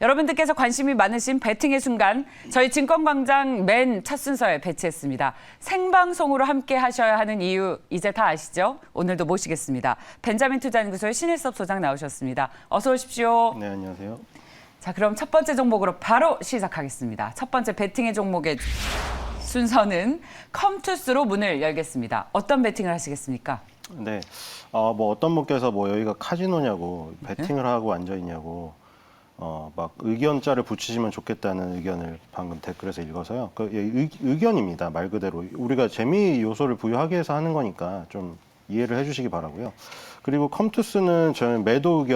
여러분들께서 관심이 많으신 배팅의 순간 저희 증권광장 맨 첫 순서에 배치했습니다. 생방송으로 함께 하셔야 하는 이유 이제 다 아시죠? 오늘도 모시겠습니다. 벤자민 투자연구소의 신일섭 소장 나오셨습니다. 어서 오십시오. 네, 안녕하세요. 자, 그럼 첫 번째 종목으로 바로 시작하겠습니다. 첫 번째 배팅의 종목의 순서는 컴투스로 문을 열겠습니다. 어떤 배팅을 하시겠습니까? 네, 뭐 어떤 분께서 뭐 여기가 카지노냐고 배팅을 하고 앉아 있냐고 막 의견자를 붙이시면 좋겠다는 의견을 방금 댓글에서 읽어서요. 의견입니다. 말 그대로 우리가 재미 요소를 부여하기 위해서 하는 거니까 좀 이해를 해주시기 바라고요. 그리고 컴투스는 저는 매도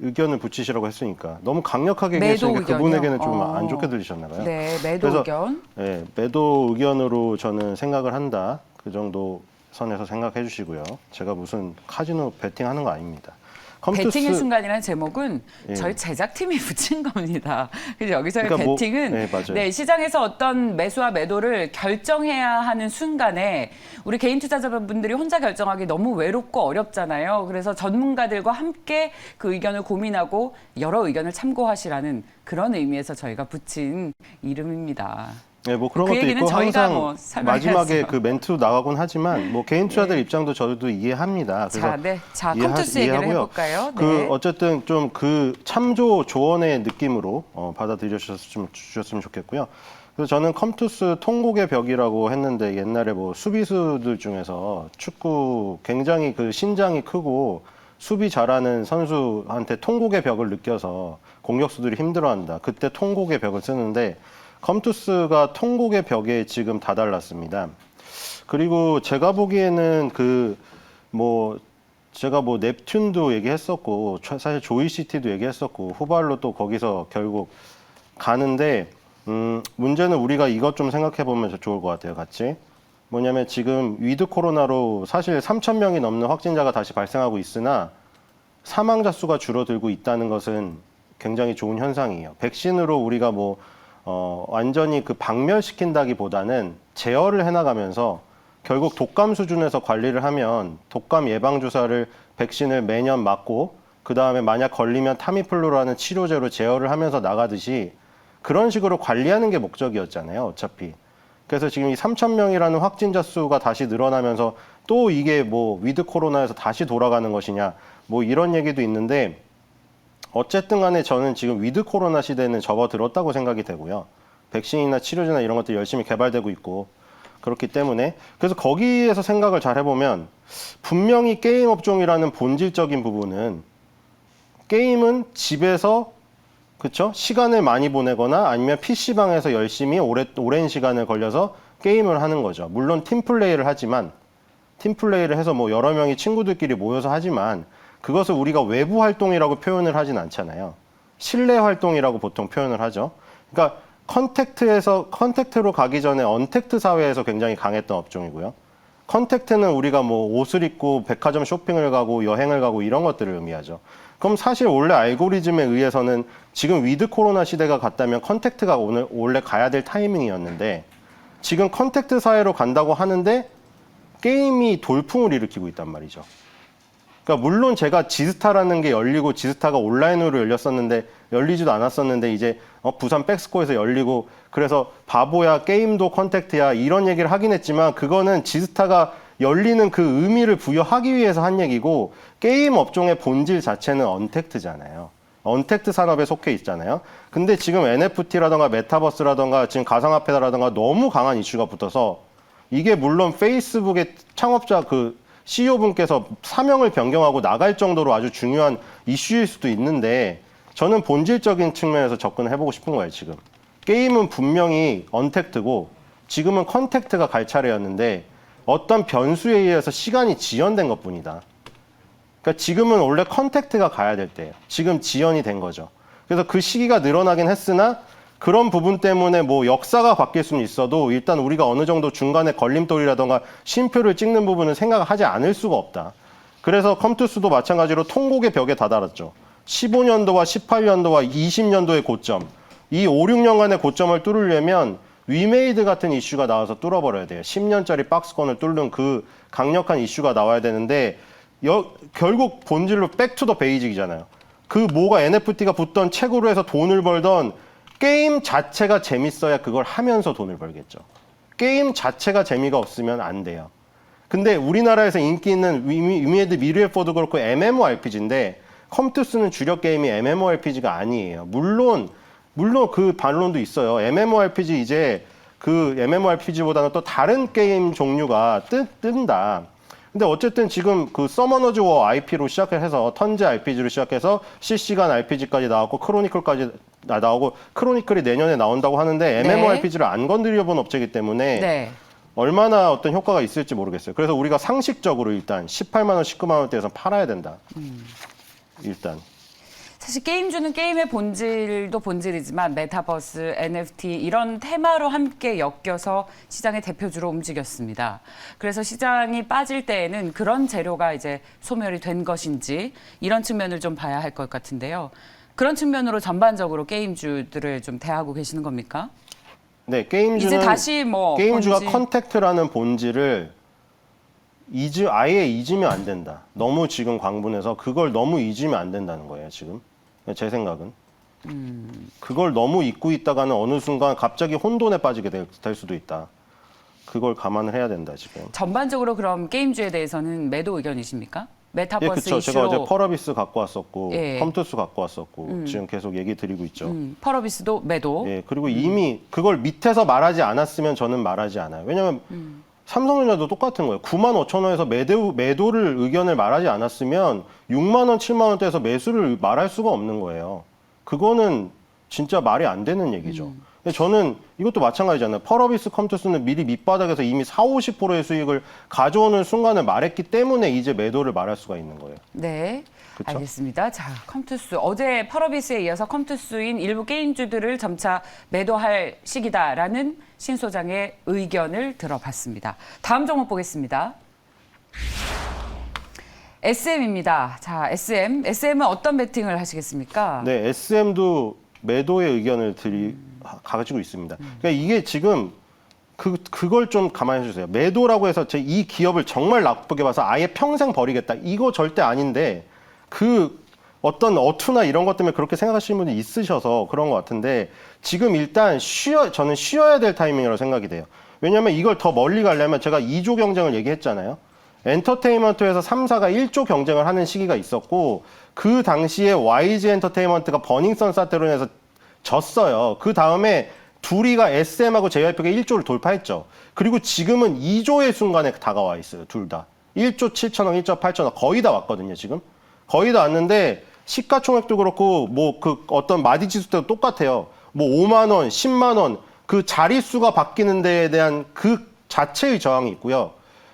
의견을 붙이시라고 했으니까 너무 강력하게 계시니까 그분에게는 좀 안 좋게 들리셨나 봐요. 네, 매도 의견. 네, 매도 의견으로 저는 생각을 한다. 그 정도 선에서 생각해 주시고요. 제가 무슨 카지노 베팅하는 거 아닙니다. 배팅의 순간이라는 제목은 예. 저희 제작팀이 붙인 겁니다. 그래서 여기서의 그러니까 배팅은 네, 시장에서 어떤 매수와 매도를 결정해야 하는 순간에 우리 개인 투자자분들이 혼자 결정하기 너무 외롭고 어렵잖아요. 그래서 전문가들과 함께 그 의견을 고민하고 여러 의견을 참고하시라는 그런 의미에서 저희가 붙인 이름입니다. 네, 뭐 그런 그 것도 얘기는 있고 저희가 항상 마지막에 그 멘트로 나가곤 하지만 뭐 개인 투자들 입장도 저도 이해합니다. 그래서 자, 컴투스 얘기를 해볼까요? 네. 어쨌든 좀 그 참조 조언의 느낌으로 받아들여 주셨으면 좋겠고요. 그래서 저는 컴투스 통곡의 벽이라고 했는데 옛날에 뭐 수비수들 중에서 축구 굉장히 그 신장이 크고 수비 잘하는 선수한테 통곡의 벽을 느껴서 공격수들이 힘들어한다. 그때 통곡의 벽을 쓰는데 컴투스가 통곡의 벽에 지금 다다랐습니다. 그리고 제가 보기에는 제가 뭐 넵튠도 얘기했었고 사실 조이시티도 얘기했었고 후발로 또 거기서 결국 가는데 문제는 우리가 이것 좀 생각해 보면 좋을 것 같아요, 같이. 뭐냐면 지금 위드 코로나로 사실 3,000명이 넘는 확진자가 다시 발생하고 있으나 사망자 수가 줄어들고 있다는 것은 굉장히 좋은 현상이에요. 백신으로 우리가 완전히 그 박멸시킨다기보다는 제어를 해나가면서 결국 독감 수준에서 관리를 하면 독감 예방주사를 백신을 매년 맞고 그 다음에 만약 걸리면 타미플루라는 치료제로 제어를 하면서 나가듯이 그런 식으로 관리하는 게 목적이었잖아요, 어차피. 그래서 지금 이 3,000명이라는 확진자 수가 다시 늘어나면서 또 이게 뭐 위드 코로나에서 다시 돌아가는 것이냐 뭐 이런 얘기도 있는데 어쨌든 간에 저는 지금 위드 코로나 시대는 접어들었다고 생각이 되고요. 백신이나 치료제나 이런 것들이 열심히 개발되고 있고 그렇기 때문에 그래서 거기에서 생각을 잘 해보면 분명히 게임 업종이라는 본질적인 부분은 게임은 집에서 그쵸? 시간을 많이 보내거나 아니면 PC방에서 열심히 오랜 시간을 걸려서 게임을 하는 거죠. 물론 팀플레이를 하지만 팀플레이를 해서 뭐 여러 명이 친구들끼리 모여서 하지만 그것을 우리가 외부 활동이라고 표현을 하진 않잖아요. 실내 활동이라고 보통 표현을 하죠. 그러니까 컨택트로 가기 전에 언택트 사회에서 굉장히 강했던 업종이고요. 컨택트는 우리가 뭐 옷을 입고 백화점 쇼핑을 가고 여행을 가고 이런 것들을 의미하죠. 그럼 사실 원래 알고리즘에 의해서는 지금 위드 코로나 시대가 갔다면 컨택트가 원래 가야 될 타이밍이었는데 지금 컨택트 사회로 간다고 하는데 게임이 돌풍을 일으키고 있단 말이죠. 그러니까 물론 제가 지스타라는 게 열리고 지스타가 온라인으로 열렸었는데 열리지도 않았었는데 이제 부산 백스코에서 열리고 그래서 바보야 게임도 컨택트야 이런 얘기를 하긴 했지만 그거는 지스타가 열리는 그 의미를 부여하기 위해서 한 얘기고 게임 업종의 본질 자체는 언택트잖아요. 언택트 산업에 속해 있잖아요. 근데 지금 NFT라던가 메타버스라던가 지금 가상화폐라던가 너무 강한 이슈가 붙어서 이게 물론 페이스북의 창업자 CEO분께서 사명을 변경하고 나갈 정도로 아주 중요한 이슈일 수도 있는데 저는 본질적인 측면에서 접근을 해보고 싶은 거예요, 지금. 게임은 분명히 언택트고 지금은 컨택트가 갈 차례였는데 어떤 변수에 의해서 시간이 지연된 것뿐이다. 그러니까 지금은 원래 컨택트가 가야 될 때예요. 지금 지연이 된 거죠. 그래서 그 시기가 늘어나긴 했으나 그런 부분 때문에 뭐 역사가 바뀔 수는 있어도 일단 우리가 어느 정도 중간에 걸림돌이라던가 쉼표를 찍는 부분은 생각을 하지 않을 수가 없다. 그래서 컴투스도 마찬가지로 통곡의 벽에 다다랐죠. 15년도와 18년도와 20년도의 고점. 이 5, 6년간의 고점을 뚫으려면 위메이드 같은 이슈가 나와서 뚫어버려야 돼요. 10년짜리 박스권을 뚫는 그 강력한 이슈가 나와야 되는데 결국 본질로 백투더 베이직이잖아요. 그 뭐가 NFT가 붙던 책으로 해서 돈을 벌던 게임 자체가 재밌어야 그걸 하면서 돈을 벌겠죠. 게임 자체가 재미가 없으면 안 돼요. 근데 우리나라에서 인기 있는 위메드 미르에포도 그렇고 MMORPG인데 컴투스는 주력 게임이 MMORPG가 아니에요. 물론 그 반론도 있어요. MMORPG 이제 그 MMORPG보다는 또 다른 게임 종류가 뜬다. 근데 어쨌든 지금 그 서머너즈 워 IP로 시작해서 턴제 RPG로 시작해서 실시간 RPG까지 나왔고 크로니클까지 나오고 크로니클이 내년에 나온다고 하는데 MMORPG를 안 건드려본 업체이기 때문에 네. 얼마나 어떤 효과가 있을지 모르겠어요. 그래서 우리가 상식적으로 일단 18만 원, 19만 원대에서 팔아야 된다. 일단. 사실 게임주는 게임의 본질도 본질이지만 메타버스, NFT 이런 테마로 함께 엮여서 시장의 대표주로 움직였습니다. 그래서 시장이 빠질 때에는 그런 재료가 이제 소멸이 된 것인지 이런 측면을 좀 봐야 할 것 같은데요. 그런 측면으로 전반적으로 게임주들을 좀 대하고 계시는 겁니까? 네, 게임주는 이제 다시 뭐 게임주가 본질... 컨택트라는 본질을 아예 잊으면 안 된다. 너무 지금 광분해서 그걸 너무 잊으면 안 된다는 거예요, 지금. 제 생각은. 그걸 너무 잊고 있다가는 어느 순간 갑자기 혼돈에 빠지게 될 수도 있다. 그걸 감안을 해야 된다, 지금. 전반적으로 그럼 게임주에 대해서는 매도 의견이십니까? 예, 메타버스 그렇죠. 이슈로 제가 어제 펄어비스 갖고 왔었고, 예. 컴투스 갖고 왔었고, 지금 계속 얘기 드리고 있죠. 펄어비스도 매도. 예, 그리고 이미 그걸 밑에서 말하지 않았으면 저는 말하지 않아요. 왜냐면 삼성전자도 똑같은 거예요. 9만 5천 원에서 매도를 의견을 말하지 않았으면 6만 원, 7만 원대에서 매수를 말할 수가 없는 거예요. 그거는 진짜 말이 안 되는 얘기죠. 근데 저는 이것도 마찬가지잖아요. 펄어비스 컴투스는 미리 밑바닥에서 이미 40, 50%의 수익을 가져오는 순간을 말했기 때문에 이제 매도를 말할 수가 있는 거예요. 네, 그쵸? 알겠습니다. 자, 컴투스. 어제 펄어비스에 이어서 컴투스인 일부 게임주들을 점차 매도할 시기다라는 신 소장의 의견을 들어봤습니다. 다음 종목 보겠습니다. SM입니다. 자, SM은 어떤 베팅을 하시겠습니까? 네, SM도 매도의 의견을 가지고 있습니다. 그러니까 이게 지금 그걸 좀 감안해 주세요. 매도라고 해서 이 기업을 정말 나쁘게 봐서 아예 평생 버리겠다. 이거 절대 아닌데 그 어떤 어투나 이런 것 때문에 그렇게 생각하시는 분이 있으셔서 그런 것 같은데 지금 일단 저는 쉬어야 될 타이밍이라고 생각이 돼요. 왜냐하면 이걸 더 멀리 가려면 제가 2조 경쟁을 얘기했잖아요. 엔터테인먼트에서 3사가 1조 경쟁을 하는 시기가 있었고 그 당시에 YG 엔터테인먼트가 버닝썬 사태로 인해서 졌어요. 그 다음에 둘이가 SM하고 JYP가 1조를 돌파했죠. 그리고 지금은 2조의 순간에 다가와 있어요. 둘 다. 1조 7천억, 1조 8천억 거의 다 왔거든요. 지금. 거의 다 왔는데 시가총액도 그렇고 뭐 그 어떤 마디지수 때도 똑같아요. 뭐 5만 원, 10만 원 그 자릿수가 바뀌는 데에 대한 그 자체의 저항이 있고요.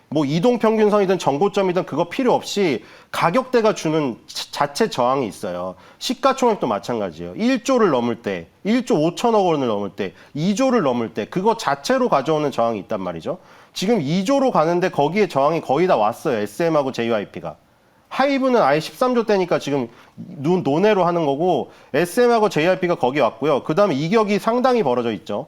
뭐 이동평균선이든 정고점이든 그거 필요 없이 가격대가 주는 자체 저항이 있어요. 시가총액도 마찬가지예요. 1조를 넘을 때, 1조 5천억 원을 넘을 때, 2조를 넘을 때 그거 자체로 가져오는 저항이 있단 말이죠. 지금 2조로 가는데 거기에 저항이 거의 다 왔어요. SM하고 JYP가. 하이브는 아예 13조 대니까 지금 논외로 하는 거고 SM하고 JYP가 거기 왔고요. 그 다음에 이격이 상당히 벌어져 있죠.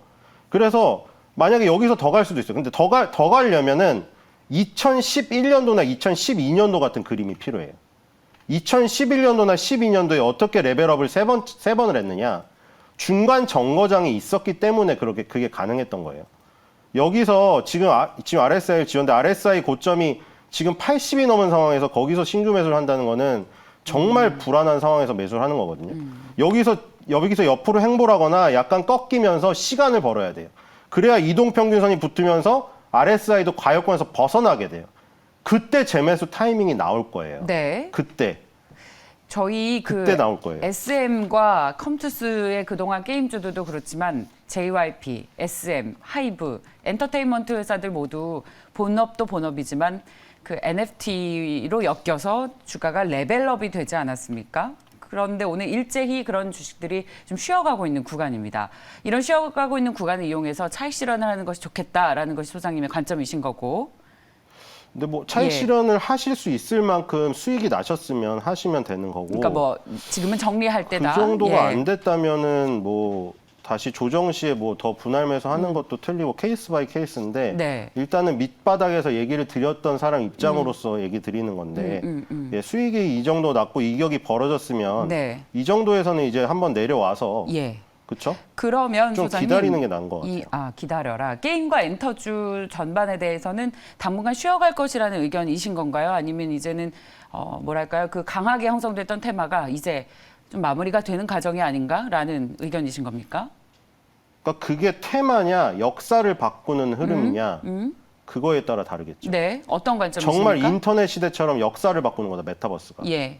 그래서 만약에 여기서 더 갈 수도 있어요. 근데 더 가려면은 2011년도나 2012년도 같은 그림이 필요해요. 2011년도나 12년도에 어떻게 레벨업을 세 번을 했느냐. 중간 정거장이 있었기 때문에 그게 가능했던 거예요. 여기서 지금 RSI 지원대 RSI 고점이 지금 80이 넘은 상황에서 거기서 신규 매수를 한다는 거는 정말 불안한 상황에서 매수를 하는 거거든요. 여기서 옆으로 횡보하거나 약간 꺾이면서 시간을 벌어야 돼요. 그래야 이동평균선이 붙으면서 RSI도 과열권에서 벗어나게 돼요. 그때 재매수 타이밍이 나올 거예요. 네. 그때 그때 나올 거예요. SM과 컴투스의 그동안 게임주들도 그렇지만 JYP, SM, 하이브, 엔터테인먼트 회사들 모두 본업도 본업이지만 그 NFT로 엮여서 주가가 레벨업이 되지 않았습니까? 그런데 오늘 일제히 그런 주식들이 좀 쉬어가고 있는 구간입니다. 이런 쉬어가고 있는 구간을 이용해서 차익 실현을 하는 것이 좋겠다라는 것이 소장님의 관점이신 거고. 근데 뭐 차익 실현을 하실 수 있을 만큼 수익이 나셨으면 하시면 되는 거고. 그러니까 뭐 지금은 정리할 때다. 그 정도가 안 됐다면은 뭐 다시 조정 시에 뭐 더 분할 매수하는 것도 틀리고 케이스 바이 케이스인데 네. 일단은 밑바닥에서 얘기를 드렸던 사람 입장으로서 얘기 드리는 건데 예, 수익이 이 정도 났고 이격이 벌어졌으면 네. 이 정도에서는 이제 한번 내려와서 예. 그렇죠? 그러면 좀 소장님, 기다리는 게 나은 것 같아요. 기다려라. 게임과 엔터주 전반에 대해서는 당분간 쉬어갈 것이라는 의견이신 건가요? 아니면 이제는 뭐랄까요? 그 강하게 형성됐던 테마가 이제 좀 마무리가 되는 과정이 아닌가라는 의견이신 겁니까? 그러니까 그게 테마냐 역사를 바꾸는 흐름이냐 그거에 따라 다르겠죠. 네. 어떤 관점이십니까? 정말 인터넷 시대처럼 역사를 바꾸는 거다 메타버스가. 예.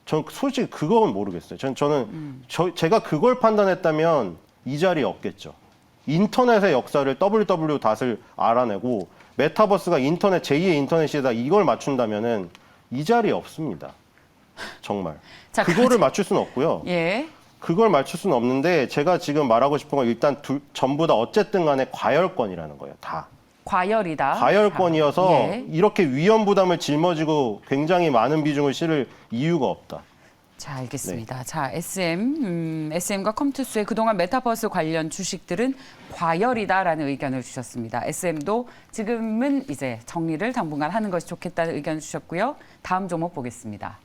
전 솔직히 그건 모르겠어요. 저는 제가 그걸 판단했다면 이 자리에 없겠죠. 인터넷의 역사를 www.을 알아내고 메타버스가 인터넷 제2의 인터넷 시대다 이걸 맞춘다면은 이 자리에 없습니다. 정말. 자, 그거를 맞출 수는 없고요. 예. 그걸 맞출 수는 없는데 제가 지금 말하고 싶은 건 일단 전부 다 어쨌든 간에 과열권이라는 거예요. 다. 과열이다. 과열권이어서 자, 예. 이렇게 위험 부담을 짊어지고 굉장히 많은 비중을 실을 이유가 없다. 자, 알겠습니다. 자, SM과 컴투스의 그동안 메타버스 관련 주식들은 과열이다라는 의견을 주셨습니다. SM도 지금은 이제 정리를 당분간 하는 것이 좋겠다는 의견을 주셨고요. 다음 종목 보겠습니다.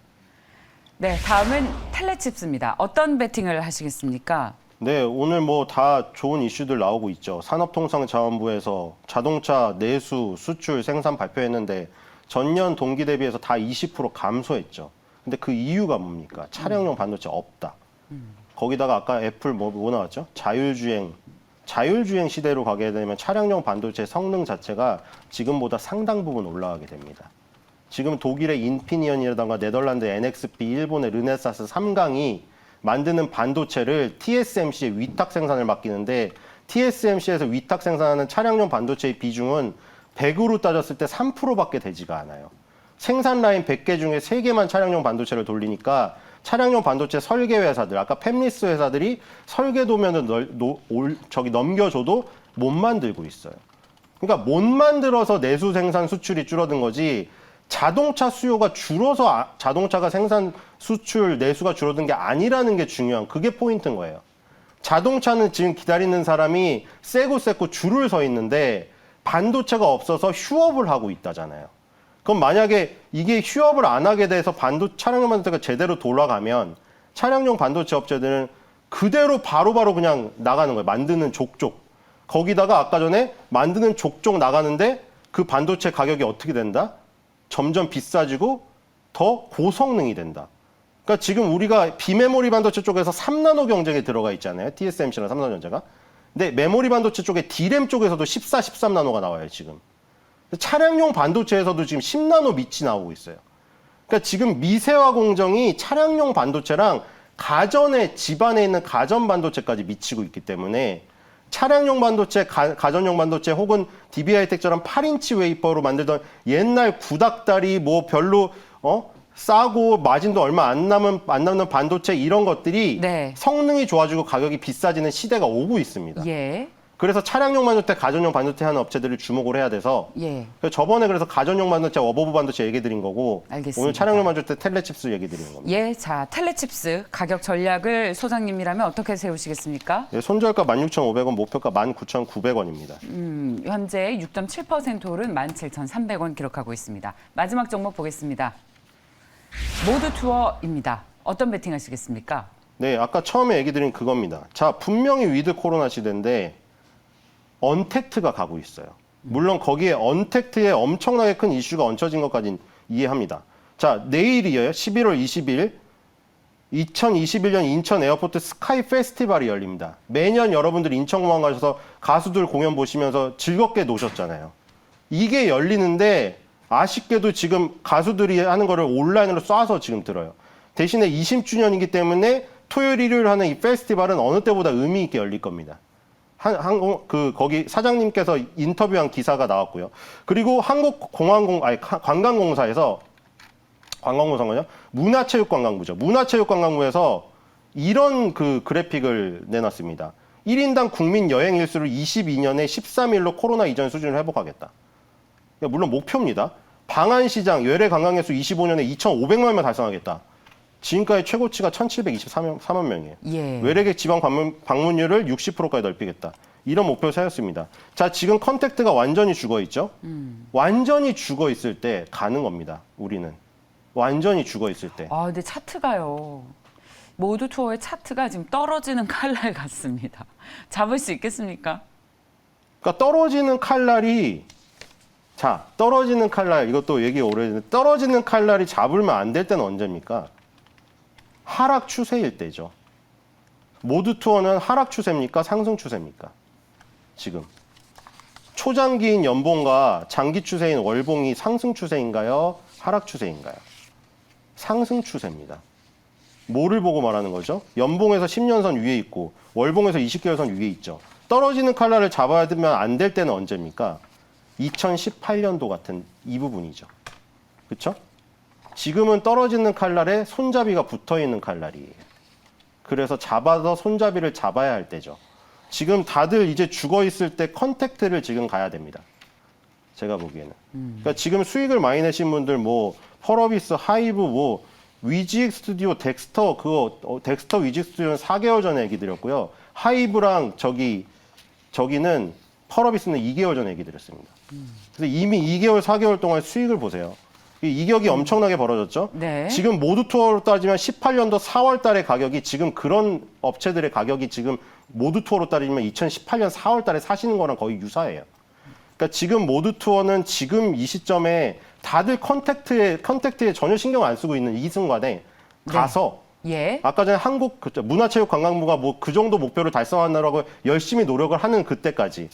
네, 다음은 텔레칩스입니다. 어떤 베팅을 하시겠습니까? 네, 오늘 뭐 다 좋은 이슈들 나오고 있죠. 산업통상자원부에서 자동차 내수, 수출, 생산 발표했는데 전년 동기 대비해서 다 20% 감소했죠. 근데 그 이유가 뭡니까? 차량용 반도체 없다. 거기다가 아까 애플 뭐 나왔죠? 자율주행 시대로 가게 되면 차량용 반도체 성능 자체가 지금보다 상당 부분 올라가게 됩니다. 지금 독일의 인피니언이라던가 네덜란드 NXP, 일본의 르네사스 3강이 만드는 반도체를 TSMC에 위탁 생산을 맡기는데 TSMC에서 위탁 생산하는 차량용 반도체의 비중은 100으로 따졌을 때 3%밖에 되지가 않아요. 생산 라인 100개 중에 3개만 차량용 반도체를 돌리니까 차량용 반도체 설계 회사들, 아까 팹리스 회사들이 설계 도면을 넘겨줘도 못 만들고 있어요. 그러니까 못 만들어서 내수 생산 수출이 줄어든 거지 자동차 수요가 줄어서 자동차가 생산 수출 내수가 줄어든 게 아니라는 게 중요한 그게 포인트인 거예요. 자동차는 지금 기다리는 사람이 세고 줄을 서 있는데 반도체가 없어서 휴업을 하고 있다잖아요. 그럼 만약에 이게 휴업을 안 하게 돼서 차량용 반도체가 제대로 돌아가면 차량용 반도체 업체들은 그대로 바로바로 그냥 나가는 거예요. 만드는 족족. 거기다가 아까 전에 만드는 족족 나가는데 그 반도체 가격이 어떻게 된다? 점점 비싸지고 더 고성능이 된다. 그러니까 지금 우리가 비메모리 반도체 쪽에서 3나노 경쟁에 들어가 있잖아요. TSMC랑 삼성전자가. 근데 메모리 반도체 쪽에 D램 쪽에서도 14, 13나노가 나와요, 지금. 차량용 반도체에서도 지금 10나노 밑이 나오고 있어요. 그러니까 지금 미세화 공정이 차량용 반도체랑 집안에 있는 가전 반도체까지 미치고 있기 때문에 차량용 반도체, 가전용 반도체 혹은 DB하이텍처럼 8인치 웨이퍼로 만들던 옛날 구닥다리 뭐 별로 싸고 마진도 얼마 안 남는 반도체 이런 것들이 네. 성능이 좋아지고 가격이 비싸지는 시대가 오고 있습니다. 예. 그래서 차량용 반도체, 가전용 반도체 하는 업체들을 주목을 해야 돼서 예. 저번에 그래서 가전용 반도체, 워버브 반도체 얘기 드린 거고 알겠습니다. 오늘 차량용 반도체 텔레칩스 얘기 드리는 겁니다. 예, 자, 텔레칩스 가격 전략을 소장님이라면 어떻게 세우시겠습니까? 예, 손절가 16,500원, 목표가 19,900원입니다. 현재 6.7% 오른 17,300원 기록하고 있습니다. 마지막 종목 보겠습니다. 모드 투어입니다. 어떤 베팅 하시겠습니까? 네, 아까 처음에 얘기 드린 그겁니다. 자, 분명히 위드 코로나 시대인데 언택트가 가고 있어요. 물론 거기에 언택트에 엄청나게 큰 이슈가 얹혀진 것까지는 이해합니다. 자, 내일이에요. 11월 20일 2021년 인천 에어포트 스카이 페스티벌이 열립니다. 매년 여러분들이 인천공항 가셔서 가수들 공연 보시면서 즐겁게 노셨잖아요. 이게 열리는데 아쉽게도 지금 가수들이 하는 거를 온라인으로 쏴서 지금 들어요. 대신에 20주년이기 때문에 토요일, 일요일 하는 이 페스티벌은 어느 때보다 의미 있게 열릴 겁니다. 거기 사장님께서 인터뷰한 기사가 나왔고요. 그리고 관광공사에서 문화체육관광부죠. 문화체육관광부에서 이런 그래픽을 내놨습니다. 1인당 국민 여행 일수를 22년에 13일로 코로나 이전 수준을 회복하겠다. 물론 목표입니다. 방안시장, 외래 관광객수 25년에 2,500만 명 달성하겠다. 지금까지 최고치가 1,723만 명이에요. 예. 외래객 지방 방문율을 60%까지 넓히겠다. 이런 목표를 세웠습니다. 자, 지금 컨택트가 완전히 죽어 있죠? 완전히 죽어 있을 때 가는 겁니다. 우리는. 완전히 죽어 있을 때. 아, 근데 차트가요. 모두 투어의 차트가 지금 떨어지는 칼날 같습니다. 잡을 수 있겠습니까? 그러니까 떨어지는 칼날이 자, 떨어지는 칼날 이것도 얘기 오래됐는데 떨어지는 칼날이 잡으면 안 될 때는 언제입니까? 하락 추세일 때죠. 모두 투어는 하락 추세입니까? 상승 추세입니까? 지금 초장기인 연봉과 장기 추세인 월봉이 상승 추세인가요? 하락 추세인가요? 상승 추세입니다. 뭐를 보고 말하는 거죠? 연봉에서 10년선 위에 있고 월봉에서 20개월선 위에 있죠. 떨어지는 칼날을 잡아야 되면 안 될 때는 언제입니까? 2018년도 같은 이 부분이죠. 그렇죠? 지금은 떨어지는 칼날에 손잡이가 붙어있는 칼날이에요. 그래서 잡아서 손잡이를 잡아야 할 때죠. 지금 다들 이제 죽어있을 때 컨택트를 지금 가야 됩니다. 제가 보기에는. 그러니까 지금 수익을 많이 내신 분들 뭐 펄어비스, 하이브, 뭐 위직 스튜디오, 덱스터 덱스터 위직 스튜디오는 4개월 전에 얘기 드렸고요. 하이브랑 저기는 펄어비스는 2개월 전에 얘기 드렸습니다. 그래서 이미 2개월, 4개월 동안 수익을 보세요. 이 이격이 엄청나게 벌어졌죠. 네. 지금 모두 투어로 따지면 18년도 4월 달의 가격이 지금 그런 업체들의 가격이 지금 모두 투어로 따지면 2018년 4월 달에 사시는 거랑 거의 유사해요. 그러니까 지금 모두 투어는 지금 이 시점에 다들 컨택트에 전혀 신경 안 쓰고 있는 이 순간에 가서 예. 아까 전에 문화체육관광부가 뭐 그 정도 목표를 달성하느라고 열심히 노력을 하는 그때까지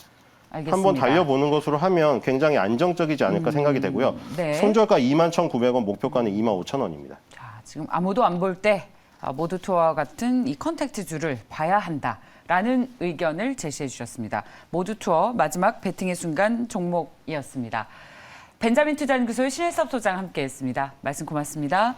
알겠습니다. 한번 달려보는 것으로 하면 굉장히 안정적이지 않을까 생각이 되고요. 네. 손절가 21,900원, 목표가는 25,000원입니다. 자, 지금 아무도 안 볼 때 모두 투어와 같은 이 컨택트주를 봐야 한다라는 의견을 제시해 주셨습니다. 모두 투어 마지막 배팅의 순간 종목이었습니다. 벤자민 투자연구소의 신일섭 소장 함께했습니다. 말씀 고맙습니다.